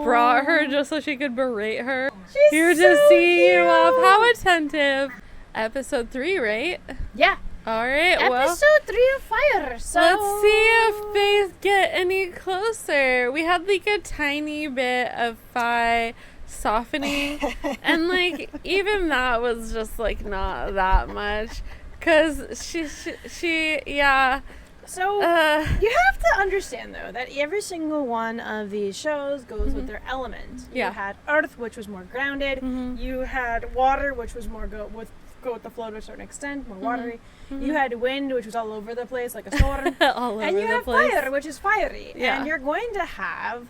brought her just so she could berate her. She's Here so to see you off. cute. How attentive. Episode 3, right? Yeah. All right, well, Episode 3 of Fire. So let's see if they get any closer. We had like a tiny bit of Fi softening, and like even that was just like not that much, because she yeah. So you have to understand though that every single one of these shows goes with their element. Yeah. You had Earth, which was more grounded. You had Water, which was more go with the flow to a certain extent, more watery. You had Wind, which was all over the place like a storm. all over And you the have place. Fire, which is fiery. Yeah. And you're going to have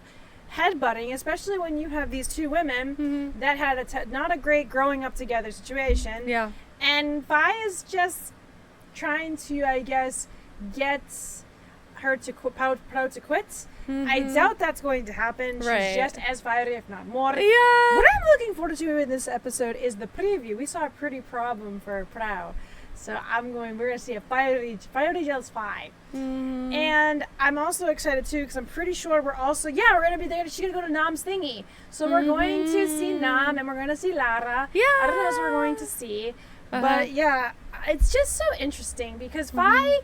headbutting, especially when you have these two women that had not a great growing up together situation. Yeah. And Fi is just trying to, I guess, get her to proud to quit. I doubt that's going to happen. Right. She's just as fiery, if not more. Yeah. What I'm looking forward to in this episode is the preview. We saw a pretty problem for Prow. So we're going to see a fiery Jel's Fi. And I'm also excited too, because I'm pretty sure we're going to be there. She's going to go to Nam's thingy. So we're going to see Nam, and we're going to see Lara. Yeah. I don't know what we're going to see. But yeah, it's just so interesting because Fi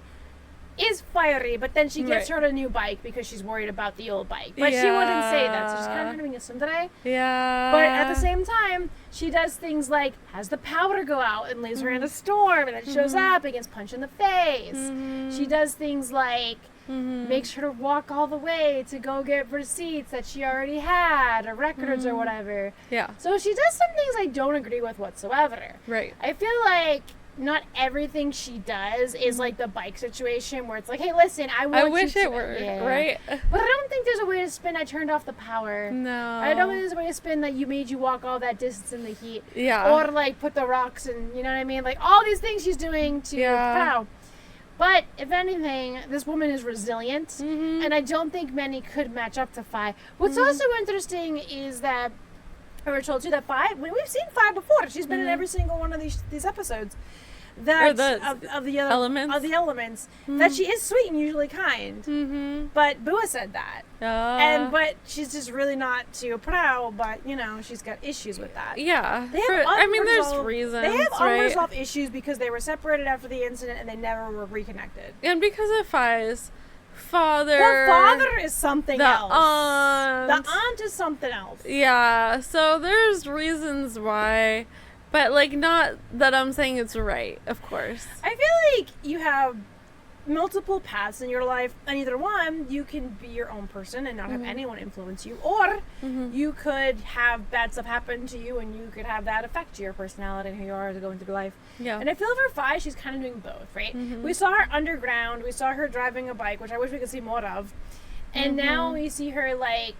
is fiery, but then she gets her a new bike because she's worried about the old bike. But she wouldn't say that, so she's kind of doing a tsundere. Yeah. But at the same time, she does things like has the powder go out and leaves her in a storm, and then shows up and gets punched in the face. She does things like makes her to walk all the way to go get receipts that she already had, or records or whatever. Yeah. So she does some things I don't agree with whatsoever. Right. I feel like not everything she does is like the bike situation where it's like, hey, listen, I wish it were, right? But I don't think there's a way to spin I turned off the power. No. I don't think there's a way to spin that you made you walk all that distance in the heat. Yeah. Or like put the rocks and, you know what I mean? Like all these things she's doing to Pow. But if anything, this woman is resilient, and I don't think many could match up to Fi. What's also interesting is that we're told too that Fi, we've seen Fi before. She's been in every single one of these episodes. That of the elements that she is sweet and usually kind. But Bua said that, but she's just really not to Prow. But you know she's got issues with that. Yeah, they have there's reasons. They have right? unresolved issues because they were separated after the incident and they never were reconnected. And because of Fi's father. The father is something else. Aunt. The aunt is something else. Yeah, so there's reasons why. But, like, not that I'm saying it's right, of course. I feel like you have multiple paths in your life, and either one, you can be your own person and not have anyone influence you, or you could have bad stuff happen to you, and you could have that affect your personality and who you are going through life. Yeah. And I feel for Fi, she's kind of doing both, right? We saw her underground, we saw her driving a bike, which I wish we could see more of, and now we see her, like,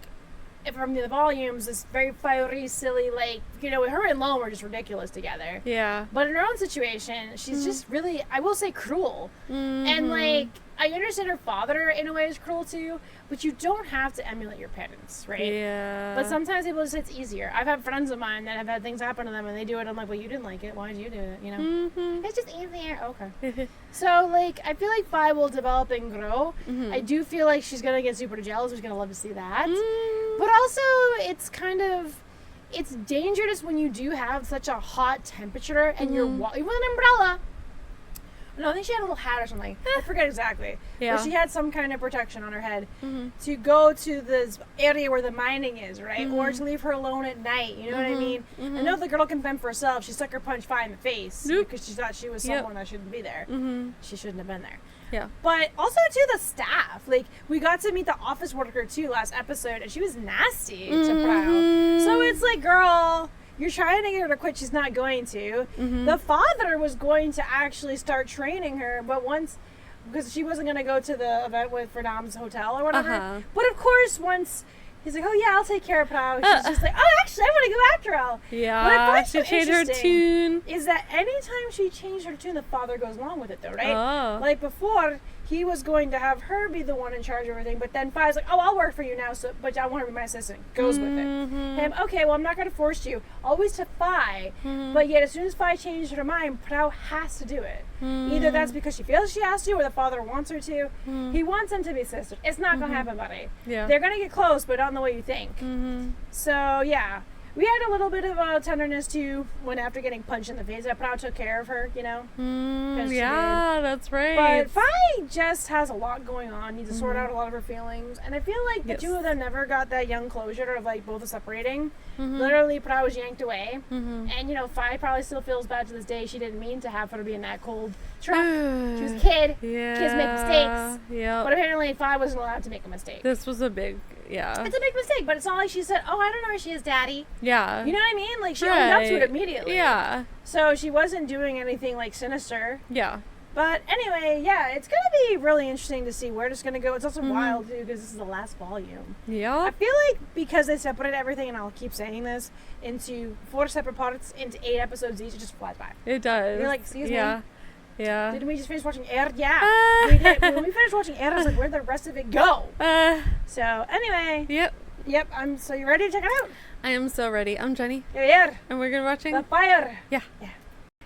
from the volumes, this very fiery, silly, like, you know, her and Lone were just ridiculous together. Yeah. But in her own situation, she's just really, I will say, cruel. And, like, I understand her father, in a way, is cruel too, but you don't have to emulate your parents, right? Yeah. But sometimes people just say it's easier. I've had friends of mine that have had things happen to them, and they do it, I'm like, well, you didn't like it. Why did you do it, you know? It's just easier. Okay. So, like, I feel like Fi will develop and grow. I do feel like she's going to get super jealous. She's going to love to see that. But also, it's kind of, it's dangerous when you do have such a hot temperature and you're with an umbrella. No, I think she had a little hat or something. I forget exactly. Yeah. But she had some kind of protection on her head to go to this area where the mining is, right? Or to leave her alone at night. You know what I mean? I know the girl can fend for herself. She sucker punched Fi in the face because she thought she was someone that shouldn't be there. She shouldn't have been there. Yeah. But also, too, the staff. Like, we got to meet the office worker, too, last episode, and she was nasty to Prow. So it's like, girl, you're trying to get her to quit. She's not going to. The father was going to actually start training her, but once, because she wasn't going to go to the event with Fernam's hotel or whatever. But, of course, once he's like, oh, yeah, I'll take care of Prow. She's just like, oh, actually, I want to go after her. Yeah, what I find she so changed her tune. Is that anytime she changed her tune, the father goes along with it, though, right? Oh. Like, before, he was going to have her be the one in charge of everything, but then Fi's like, oh, I'll work for you now, so but I want her to be my assistant. Goes with it. Him, okay, well, I'm not going to force you. Always to Fi, but yet as soon as Fi changed her mind, Prao has to do it. Either that's because she feels she has to, or the father wants her to. He wants them to be sisters. It's not going to happen, buddy. Yeah. They're going to get close, but not in the way you think. So, yeah. We had a little bit of a tenderness too when after getting punched in the face, that Prao took care of her, you know? Yeah, that's right. But Fi just has a lot going on, needs to sort out a lot of her feelings. And I feel like the two of them never got that young closure of like both separating. Literally, Prao was yanked away. And, you know, Fi probably still feels bad to this day. She didn't mean to have her to be in that cold truck. She was a kid. Yeah. Kids make mistakes. Yeah. But apparently, Fi wasn't allowed to make a mistake. This was a big, yeah. It's a big mistake, but it's not like she said, oh, I don't know where she is, Daddy. Yeah. You know what I mean? Like, she owned up to it immediately. Yeah. So she wasn't doing anything, like, sinister. Yeah. But anyway, yeah, it's going to be really interesting to see where it's going to go. It's also wild, too, because this is the last volume. Yeah. I feel like because they separated everything, and I'll keep saying this, into 4 separate parts, into 8 episodes each, it just flies by. It does. You're like, excuse me? Yeah. Yeah. Didn't we just finish watching Air? Yeah. We did. When we finished watching Air, I was like, where'd the rest of it go? So, anyway. Yep. So you ready to check it out? I am so ready. I'm Jenny. Here. And we're going to be watching The Fire. Yeah.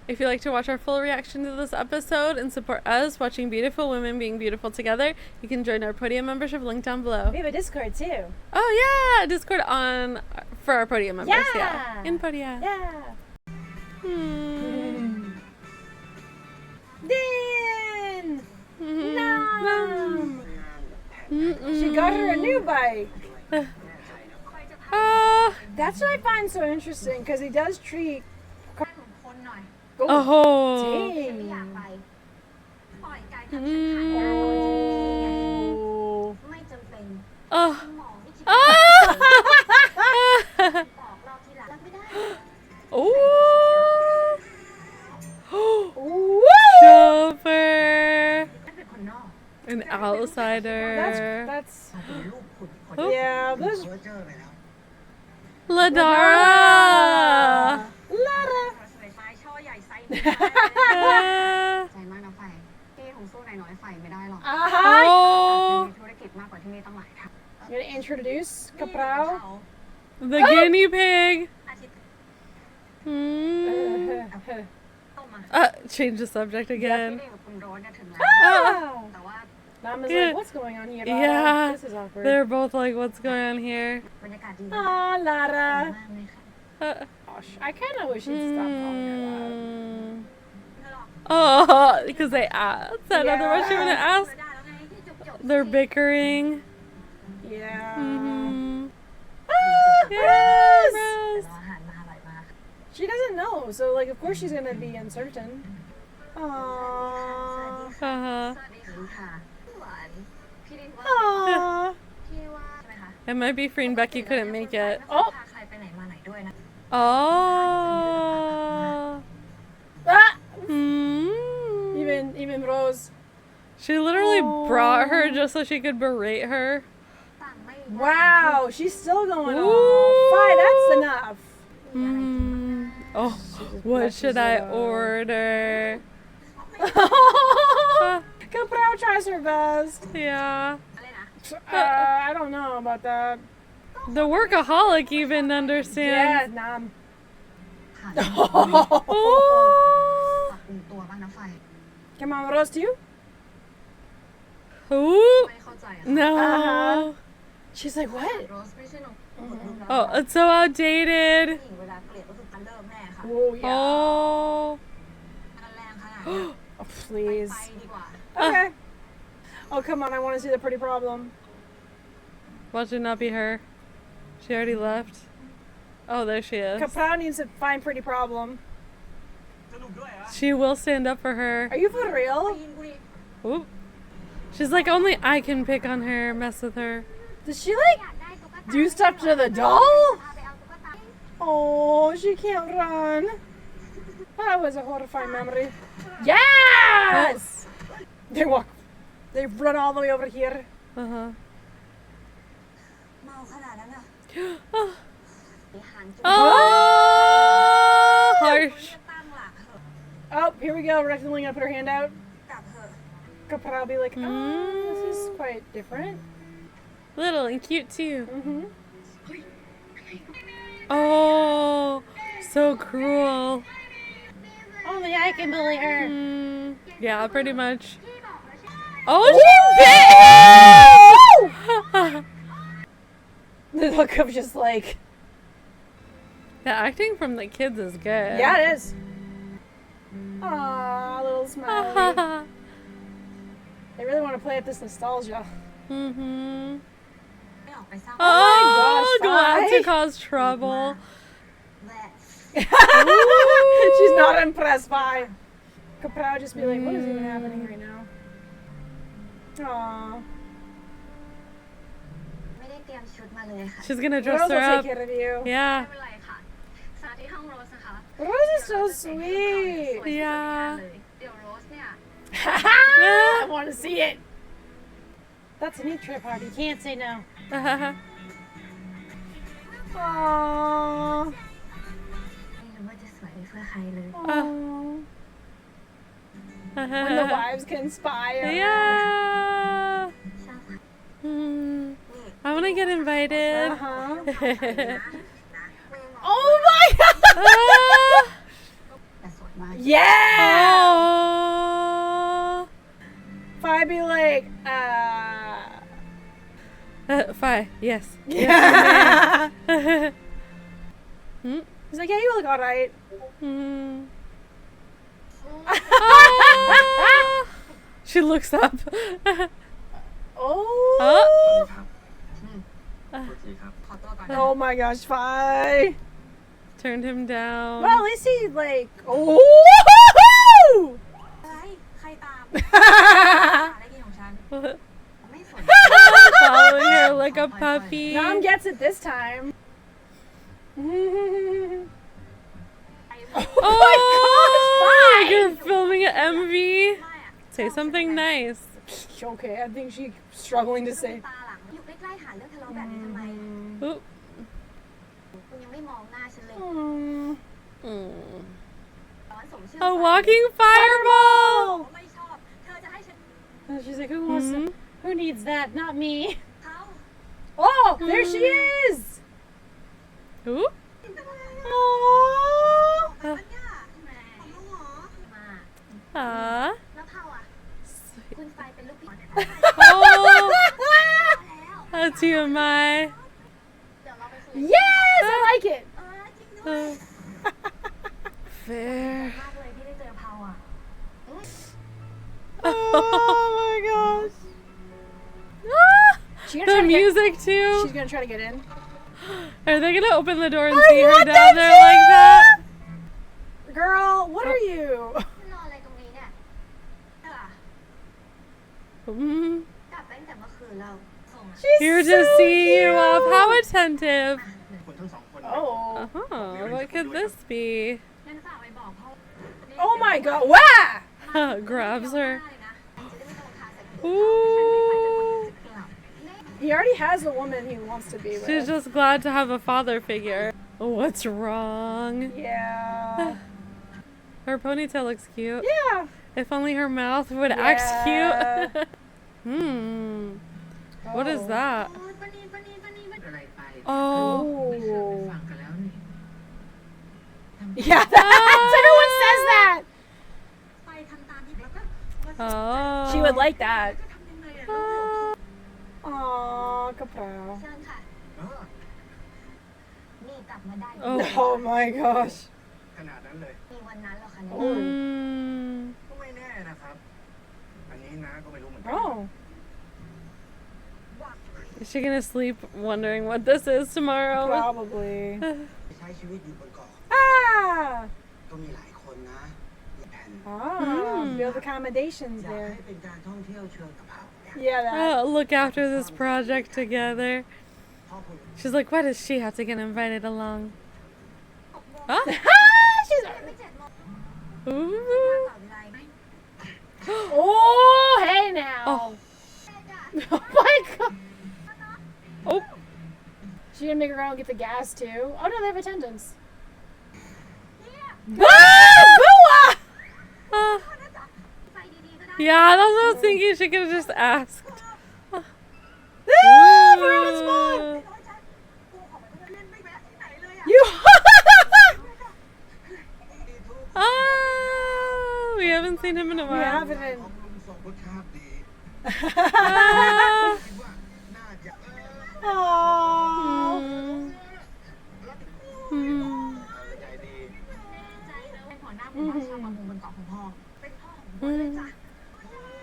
If you'd like to watch our full reaction to this episode and support us watching beautiful women being beautiful together, you can join our Podia membership link down below. We have a Discord too. Oh yeah, Discord on for our Podia members. Yeah. In Podia. Yeah. Din! Nom! She got her a new bike. That's what I find so interesting, because he does treat... Oh. Dang. Chauffeur. An outsider. That's yeah, this Ladara. Lara. Oh. You're gonna introduce Kaprao? The guinea pig. Change the subject again. Mama's like, what's going on here, Lara? Yeah. This is awkward. They're both like, what's going on here? Aw, Lara. Gosh, I kind of wish he'd stop calling her that. Oh, because they asked. Otherwise, she would have asked. They're bickering. Yeah. Yes. She doesn't know, so like, of course she's gonna be uncertain. Aww. Aww. It might be Free and Becky couldn't make it. Oh. Oh. Ah. Mm. Even Rose. She literally brought her just so she could berate her. Wow, she's still going on. Fine, that's enough. Oh, what should I order? Kaprao tries her best. Yeah. I don't know about that. The workaholic even understands. Yeah, nom. Oh. Come on, Rose, to you? Ooh. No. She's like, what? Oh, it's so outdated. Oh, yeah. Oh. Oh, please. Okay. Oh, come on, I want to see the pretty problem. Watch it not be her. She already left. Oh, there she is. Kaprao needs to find pretty problem. She will stand up for her. Are you for real? Oop. She's like, only I can pick on her, mess with her. Does she like do stuff to the doll? Oh, she can't run. That was a horrifying memory. Yes! They run all the way over here. Uh-huh. Oh, harsh. Oh, here we go. We're accidentally gonna put her hand out. Could probably be like, oh, this is quite different. Little and cute too. Mm-hmm. Oh, so cruel. Only I can bully her. Yeah, pretty much. Oh, she bit him! The look of just like... The acting from the kids is good. Yeah, it is. Aww, little smiley. They really want to play at this nostalgia. Mm-hmm. Oh my go gosh, out to cause trouble. She's not impressed by. Could probably just be like, what is even happening right now? Aww. She's gonna dress Rose her will up. take care of you. Yeah. Rose is so sweet. Yeah. I want to see it. That's a neat trip, Hardy. Can't say no. Aww. When the wives conspire. Yeah. I want to get invited. Oh my god! Yeah! Oh. I'd be like, Fi, yes. yeah. Yes, He's like, yeah, you look alright. Oh. She looks up. Oh. Oh my gosh, Fi. Turned him down. Well, at least he like, oh. Following her like a puppy. Mom gets it this time. Oh my gosh, you're filming an MV. Say something nice. Okay, I think she's struggling to say. Oop. A walking fireball. And she's like, who wants to, who needs that? Not me. Oh, there she is. Ooh. Aww. Ah. Oh, that's you and my. Yes, I like it. Fair. Oh my gosh. The music too. She's gonna try to get in. Are they gonna open the door and see her down there like that? Girl, what are you? She's Here so to see cute. you off. How attentive. Oh. What could this be? Oh my god. Wow. Grabs her. Ooh. He already has a woman he wants to be with. She's just glad to have a father figure. What's wrong? Yeah. Her ponytail looks cute. Yeah. If only her mouth would act cute. What is that? Oh. Yeah, everyone says that. Oh. She would like that. Aww, Kapow. Oh my gosh. Oh. Oh. Is she gonna sleep wondering what this is tomorrow? Probably. Ah! Build accommodations there. Yeah, that. Look after this project together. She's like, why does she have to get invited along? Huh? Ooh. Oh, hey now. Oh. Oh my god. Oh. She gonna make her go and get the gas too. Oh no, they have attendants. Yeah, that's what I was thinking. She could have just asked. Verona's mom! You. Oh, we haven't seen him in a while. We haven't. Aww.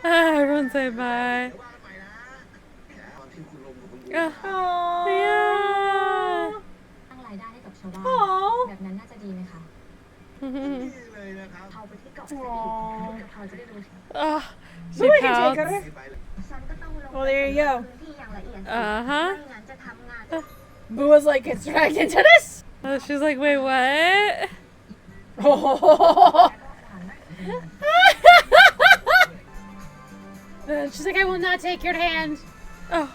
Everyone say bye. Yeah. Oh, she pouts. Well, there you go. Uh-huh. Boo was like, it's dragged into this? Oh, she's like, wait, what? She's like, I will not take your hand. Oh.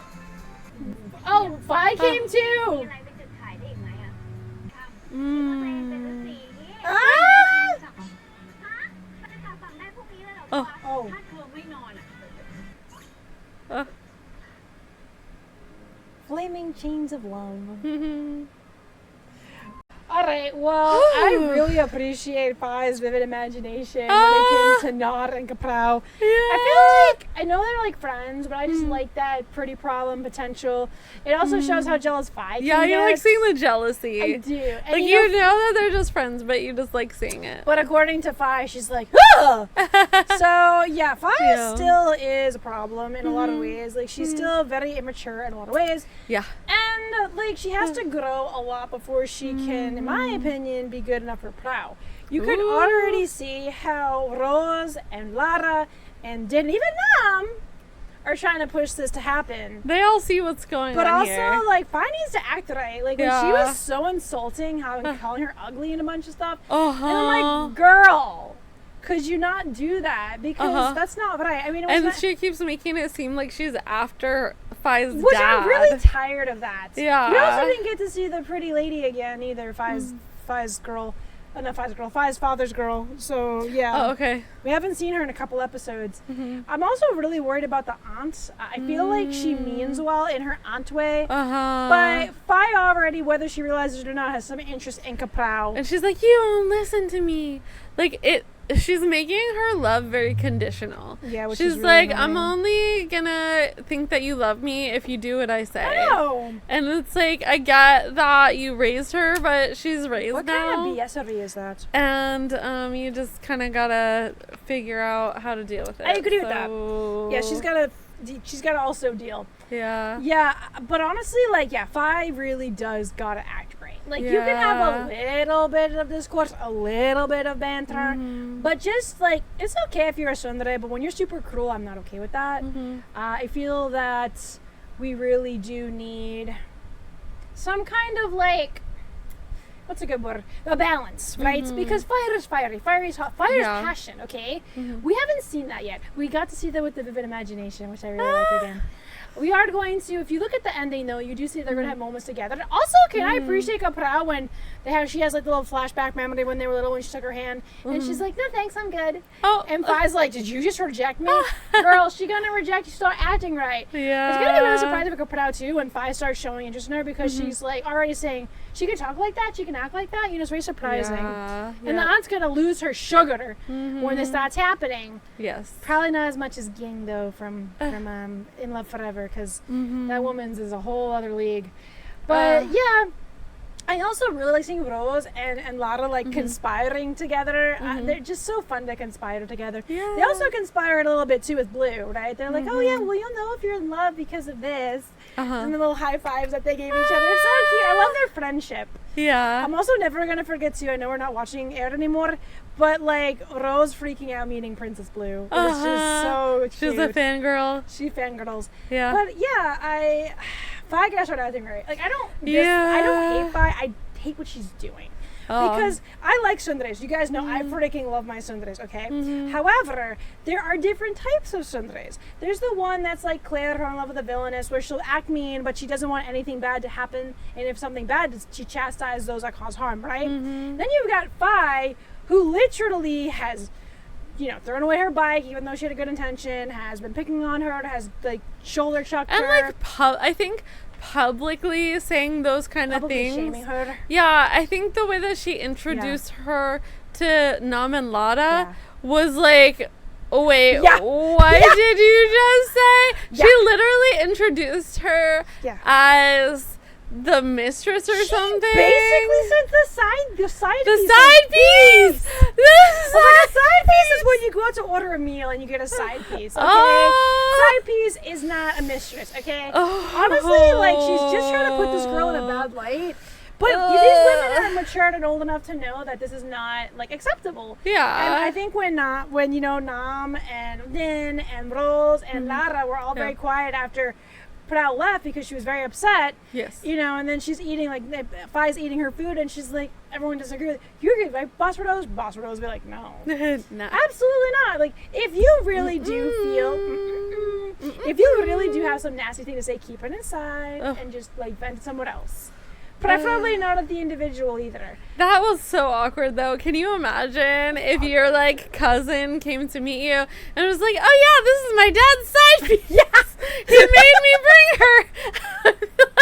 Oh, Vi came too. Ah! Oh. Oh. Flaming chains of love. All right, well, I really appreciate Fi's vivid imagination when it came to Nar and Kaprao. Yeah. I feel like, I know they're like friends, but I just like that pretty problem potential. It also shows how jealous Fi can Yeah, you get. like seeing the jealousy. I do. And Like, you know that they're just friends, but you just like seeing it. But according to Fi, she's like, ah! So, yeah, Fi still is a problem in a lot of ways. Like, she's still very immature in a lot of ways. Yeah. And, like, she has to grow a lot before she can, in my opinion, be good enough for Prao. You could already see how Rose and Lara and Din, even Nam, are trying to push this to happen. They all see what's going But on also, here. like, Fi needs to act right. Like, when she was so insulting, calling her ugly and a bunch of stuff. And I'm like, girl, could you not do that? Because that's not right. I mean, it was and she keeps making it seem like she's after Fi's which dad. I'm really tired of that. Yeah. We also didn't get to see the pretty lady again either. Fi's girl. Not Fi's girl. Fi's father's girl. So, yeah. Oh, okay. We haven't seen her in a couple episodes. I'm also really worried about the aunt. I feel like she means well in her aunt way. But Fi already, whether she realizes it or not, has some interest in Kaprao. And she's like, you won't listen to me. Like, she's making her love very conditional. Yeah, which she's is really like, annoying. I'm only gonna think that you love me if you do what I say. I know. And it's like, I get that you raised her, but she's raised What now. kind of BSery is that? And you just kind of gotta figure out how to deal with it. I agree with that. Yeah, she's gotta also deal. Yeah. Yeah, but honestly, like, yeah, Fi really does gotta act right. Like, you can have a little bit of discourse, a little bit of banter, but just, like, it's okay if you're a tsundere, but when you're super cruel, I'm not okay with that. I feel that we really do need some kind of, like, what's a good word? A balance, right? Because fire is fiery, fire is hot, fire is passion, okay? We haven't seen that yet. We got to see that with the vivid imagination, which I really like again. We are going to, if you look at the ending though, you do see they're going to have moments together. Also, can I appreciate Kaprao when she has like the little flashback memory when they were little when she took her hand. And she's like, no thanks, I'm good. And Fi's like, did you just reject me? Girl, she gonna reject you, start acting right. Yeah. It's going to be really surprising for Kaprao too when Fi starts showing interest in her because she's like already saying, she can talk like that, she can act like that, you know, it's very surprising. And the aunt's going to lose her sugar when this starts happening. Yes. Probably not as much as Ging though from In Love Forever because that woman's is a whole other league. But yeah, I also really like seeing Rose and Lara like conspiring together. They're just so fun to conspire together. Yeah. They also conspire a little bit too with Blue, right? They're like, oh yeah, well you'll know if you're in love because of this. And the little high fives that they gave each other. It's so cute. I love their friendship. Yeah. I'm also never going to forget too, I know we're not watching it anymore, but like Rose freaking out meeting Princess Blue. It was just so cute. She's a fangirl. She fangirls. Yeah. But yeah, Fi gotta start acting right. Like I don't hate Fi, I hate what she's doing. Because I like tsunderes. You guys know I freaking love my tsunderes, okay? However, there are different types of tsunderes. There's the one that's like Claire, who in love with the villainess, where she'll act mean, but she doesn't want anything bad to happen. And if something bad, she chastises those that cause harm, right? Then you've got Fi, who literally has thrown away her bike even though she had a good intention, has been picking on her, has like shoulder chucked her. And like I think publicly saying those kind of things. Shaming her. Yeah, I think the way that she introduced her to Nam and Lara was like, oh wait, what did you just say? She literally introduced her as the mistress or something. Basically said the side piece. This a side piece is when you go out to order a meal and you get a side piece. Okay, side piece is not a mistress. Okay, honestly, like she's just trying to put this girl in a bad light. But these women are matured and old enough to know that this is not like acceptable. Yeah. And I think when Nam and Din and Rose and Lara were all very quiet after Prao left because she was very upset. Yes. And then she's eating, like, Phi's eating her food, and she's like, everyone disagrees. You're good, right? Boss Rose? Boss Rose would be like, no. No. Absolutely not. Like, if you really do feel, if you really do have some nasty thing to say, keep it inside and just, like, vent it somewhere else. Preferably not at the individual either. That was so awkward, though. Can you imagine if your, like, cousin came to meet you and was like, oh, yeah, this is my dad's side piece. Yes! He made me bring her. Like,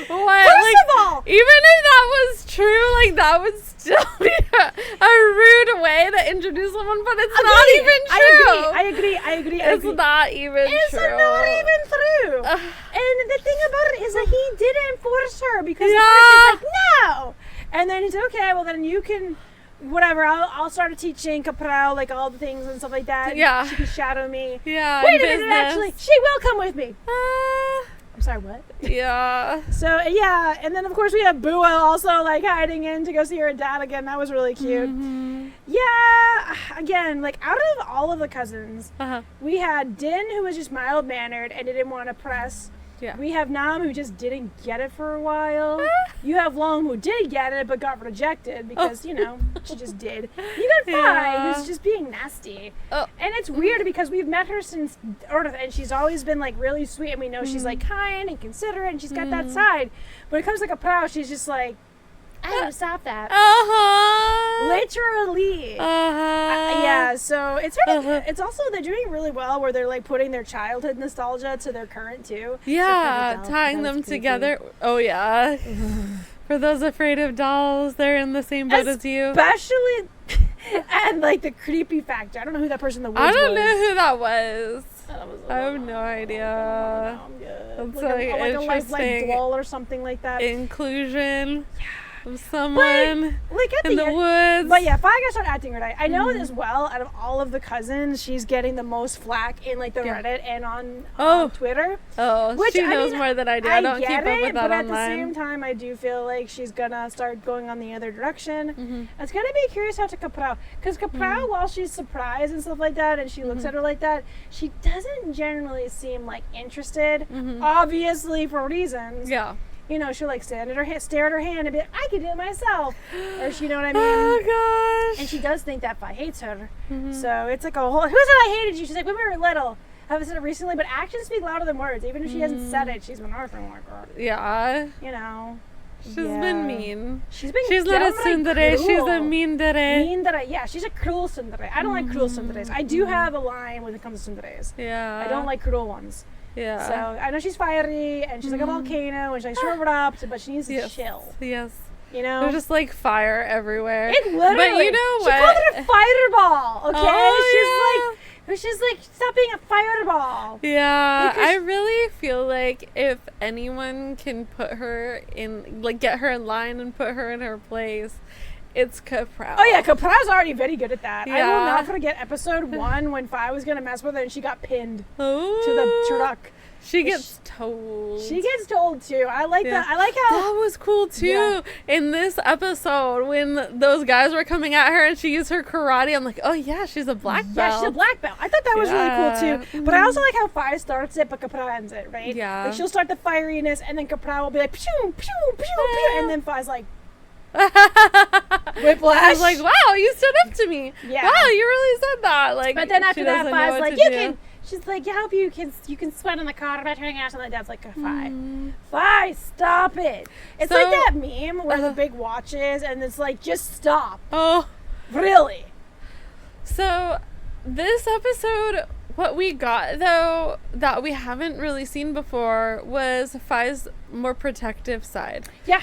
what? First of all, even if that was true, like, that would still be a rude way to introduce someone, but it's not even true. I agree. It's not even true. It's not even true. And the thing about it is that he didn't force her because the person's like, no. And then he said, okay, well, then you can, whatever, I'll start teaching Caprao, like, all the things and stuff like that. Yeah. She can shadow me. Yeah. Wait a minute, actually, she will come with me. I'm sorry, what? Yeah. So, yeah, and then, of course, we have Bua also, like, hiding in to go see her dad again. That was really cute. Mm-hmm. Yeah, again, like, out of all of the cousins, we had Din, who was just mild-mannered and didn't want to press. Yeah. We have Nam, who just didn't get it for a while. You have Long, who did get it, but got rejected because, she just did. You got Phi, who's just being nasty. And it's weird because we've met her since Earth, and she's always been, like, really sweet, and we know she's, like, kind and considerate, and she's got that side. When it comes to Caprao, she's just like, I gotta stop that. Literally. Yeah, so it's sort of, it's also, they're doing really well where they're like putting their childhood nostalgia to their current too. Yeah, tying them together. Oh yeah. For those afraid of dolls, they're in the same boat as you. Especially, and like the creepy factor. I don't know who that person in the woods was. I don't know who that was. I have no No, idea. I'm good. That's like a interesting. doll or something like that. Inclusion. Of someone like at in the woods. But yeah, Phi gotta start acting right. I know as well, out of all of the cousins, she's getting the most flack in like the Reddit and on Twitter. Which she knows more than I do. I don't keep up with that but online. At the same time, I do feel like she's gonna start going on the other direction. It's gonna be curious how to Caprao, because Caprao, while she's surprised and stuff like that, and she looks at her like that, she doesn't generally seem like interested. Obviously, for reasons. Yeah. She'll like stare at her hand and be like, I can do it myself. Or you know what I mean? Oh gosh. And she does think that Phi hates her. So it's like a whole, who said I hated you? She's like, when we were little. I haven't said it recently, but actions speak louder than words. Even if she hasn't said it, she's been arguing like her. Yeah. She's been mean. She's not a tsundere, she's a mean-dere. Mean-dere, yeah. She's a cruel tsundere. I don't like cruel tsunderes. I do have a line when it comes to tsunderes. Yeah. I don't like cruel ones. Yeah. So I know she's fiery and she's like a volcano and she's like erupt, but she needs to chill. Yes. There's just like fire everywhere. It literally. But you know what? She called it a fireball. Okay. She's like, stop being a fireball. Yeah. I really feel like if anyone can put her in, like, get her in line and put her in her place, it's Caprao. Oh yeah, Caprao's already very good at that. Yeah. I will not forget episode 1 when Phi was gonna mess with her and she got pinned to the truck. She gets told. She gets told too. I like that. I like how that was cool too. In this episode, when those guys were coming at her and she used her karate, I'm like, oh yeah, she's a black belt. Yeah, she's a black belt. I thought that was really cool too. But I also like how Phi starts it, but Caprao ends it, right? Yeah. Like she'll start the fieriness, and then Caprao will be like, pew, pew, pew, pew, and then Phi's like. Whiplash. I was like, wow, you stood up to me. Yeah. Wow, you really said that. Like, but then after that, Phi's like, you can. She's like, I hope you can sweat on the car by turning out. And my dad's like, Phi, Phi, stop it. It's like that meme where the big watches, and it's like, just stop. Oh, really? So, This episode, what we got, though, that we haven't really seen before was Fi's more protective side. Yeah.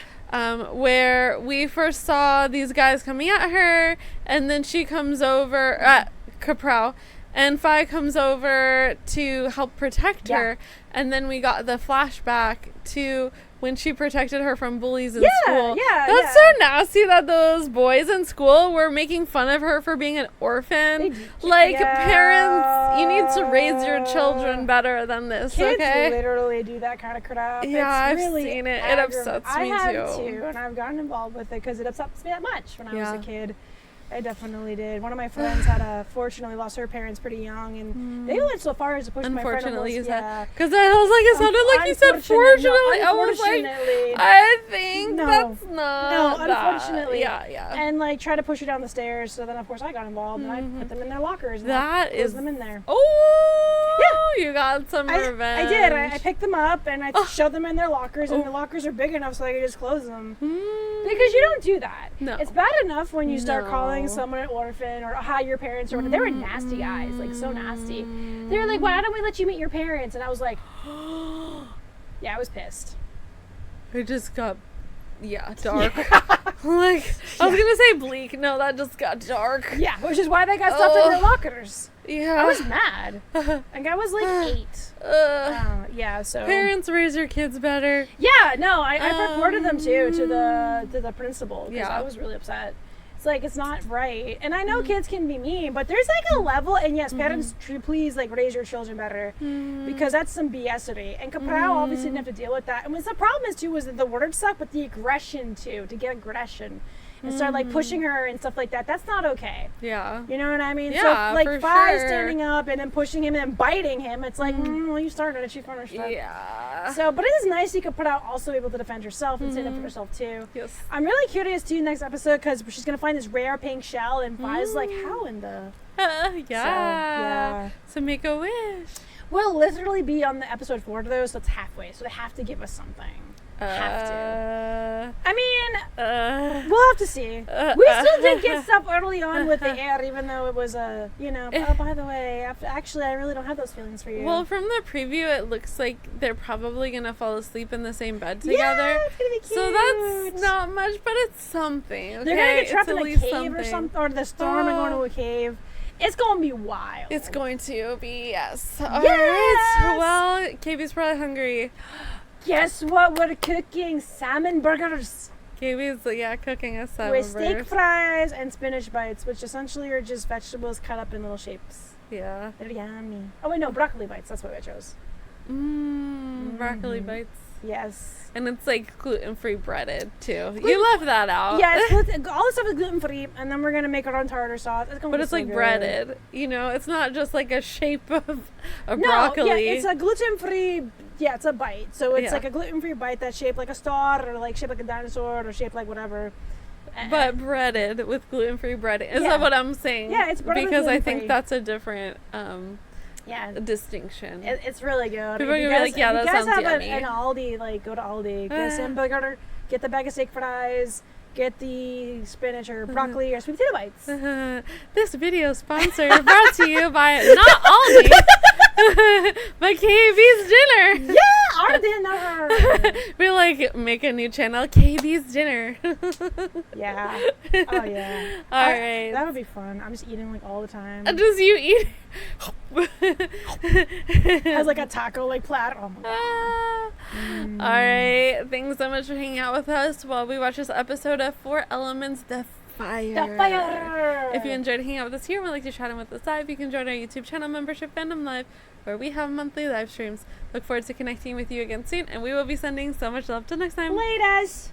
Where we first saw these guys coming at her, and then she comes over at Kaprow, and Fi comes over to help protect her, and then we got the flashback to when she protected her from bullies in school. That's so nasty that those boys in school were making fun of her for being an orphan. Parents, you need to raise your children better than this. Kids okay? literally do that kind of crap. Yeah, I've seen it. It upsets me too. I have too, and I've gotten involved with it because it upsets me that much when I was a kid. I definitely did. One of my friends fortunately lost her parents pretty young, and they went so far as to push my friend. Unfortunately, you said. Because I was like, it sounded like you said fortunately. I was like, I think that's not. No, unfortunately. Yeah. And like try to push her down the stairs. So then, of course, I got involved and I put them in their lockers. And closed them in there. Oh, you got some revenge. I did. I picked them up and I shoved them in their lockers, and the lockers are big enough so I could just close them. Because you don't do that. No. It's bad enough when you start calling someone an orphan or hi your parents or whatever. They were nasty guys, like so nasty. They were like, why don't we let you meet your parents? And I was like, yeah, I was pissed. It just got dark. Like I was gonna say bleak. No, that just got dark. Yeah, which is why they got stuffed in their lockers. Yeah, I was mad. And I was like 8. So parents raise your kids better. Yeah, no, I reported them too to the principal because I was really upset. It's like it's not right, and I know kids can be mean, but there's like a level. And yes, parents, please like raise your children better because that's some BS-ery. And Kaprow obviously didn't have to deal with that. And what the problem is too was that the word suck, but the aggression too, to get aggression and start like pushing her and stuff like that. That's not okay. Yeah. You know what I mean? Yeah, so like for Fi sure. standing up and then pushing him and then biting him. It's like, well, you started it. She punished her. Yeah. So, but it is nice you could put out also able to defend herself and stand up for herself too. Yes. I'm really curious to next episode because she's gonna find this rare pink shell and Fi's like, how in the? So make a wish. We'll literally be on the episode 4 though, so it's halfway. So they have to give us something. Have to. I mean, we'll have to see. We still did get stuff early on with the air, even though it was oh, by the way, actually, I really don't have those feelings for you. Well, from the preview, it looks like they're probably gonna fall asleep in the same bed together. Yeah, it's gonna be cute. So that's not much, but it's something. Okay? They're gonna get trapped in a cave or something, or the storm and go into a cave. It's gonna be wild. It's going to be, yes. All right. Well, KB's probably hungry. Guess what? We're cooking salmon burgers. KB's, cooking us salmon with burgers. steak fries and spinach bites, which essentially are just vegetables cut up in little shapes. Yeah. They're yummy. Oh, wait, no, broccoli bites. That's what I chose. Broccoli bites. Yes. And it's like gluten-free breaded too. You left that out. Yeah, it's all the stuff is gluten-free, and then we're gonna make our own tartar sauce. But it's like breaded. You know, it's not just like a shape of a broccoli. No, it's a gluten-free. Yeah, it's a bite. So it's like a gluten-free bite that's shaped like a star, or like shaped like a dinosaur, or shaped like whatever. But breaded with gluten-free breading. Is that what I'm saying? Yeah, it's breaded because with I think that's a different distinction. It's really good. People are gonna be like, yeah, that sounds yummy. An Aldi, like go to Aldi, get a salmon burger, get the bag of steak fries, get the spinach or broccoli or sweet potato bites. This video sponsor brought to you by not Aldi, but KB's Dinner. Yeah, our dinner. We like make a new channel, KB's Dinner. Yeah. Oh yeah. All right. That would be fun. I'm just eating like all the time. Just you eat. Has like a taco like platter. Oh my god. All right. Thanks so much for hanging out with us while we watch this episode of 4 Elements, The Fire. The Fire. If you enjoyed hanging out with us here and would like to chat in with us live, you can join our YouTube channel membership Fandom Live, where we have monthly live streams. Look forward to connecting with you again soon, and we will be sending so much love till next time. Laters.